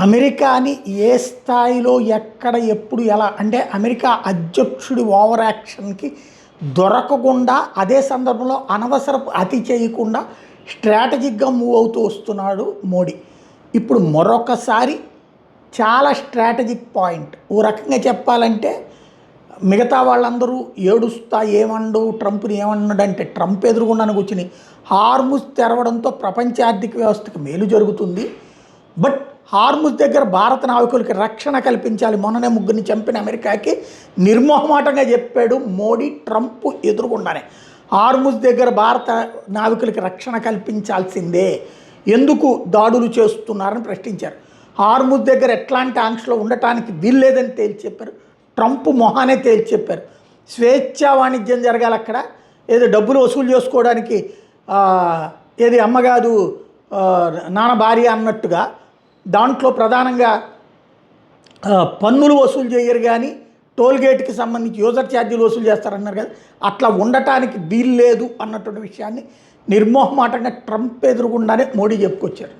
అమెరికాని ఏ స్థాయిలో ఎక్కడ ఎప్పుడు ఎలా అంటే అమెరికా అధ్యక్షుడి ఓవర్ యాక్షన్కి దొరకకుండా అదే సందర్భంలో అనవసరపు అతి చేయకుండా స్ట్రాటజిక్గా మూవ్ అవుతూ వస్తున్నాడు మోడీ. ఇప్పుడు మరొకసారి చాలా స్ట్రాటజిక్ పాయింట్ ఓ రకంగా చెప్పాలంటే మిగతా వాళ్ళందరూ ఏడుస్తా ఏమండు ట్రంప్ని ఏమన్నాడంటే ట్రంప్ ఎదురుగుండాను కూర్చుని హార్ముజ్ తెరవడంతో ప్రపంచ ఆర్థిక వ్యవస్థకు మేలు జరుగుతుంది, బట్ హార్ముజ్ దగ్గర భారత నావికులకి రక్షణ కల్పించాలి. మొన్ననే ముగ్గురిని చంపిన అమెరికాకి నిర్మోహమాటంగా చెప్పాడు మోడీ ట్రంప్ ఎదురుగుండానే. హార్ముజ్ దగ్గర భారత నావికులకి రక్షణ కల్పించాల్సిందే, ఎందుకు దాడులు చేస్తున్నారని ప్రశ్నించారు. హార్ముజ్ దగ్గర ఎట్లాంటి ఆంక్షలో ఉండటానికి వీల్లేదని తేల్చి చెప్పారు. ట్రంప్ మొహానే తేల్చి చెప్పారు. స్వేచ్ఛా వాణిజ్యం జరగాలి అక్కడ, ఏదో డబ్బులు వసూలు చేసుకోవడానికి ఏది అమ్మగాదు నాన్న భార్య అన్నట్టుగా దాంట్లో ప్రధానంగా పన్నులు వసూలు చేయరు కానీ టోల్గేట్కి సంబంధించి యూజర్ ఛార్జీలు వసూలు చేస్తారన్నారు కదా, అట్లా ఉండటానికి వీల్లేదు అన్నటువంటి విషయాన్ని నిర్మోహమాటంగా ట్రంప్ ఎదురుగుండానే మోడీ చెప్పుకొచ్చారు.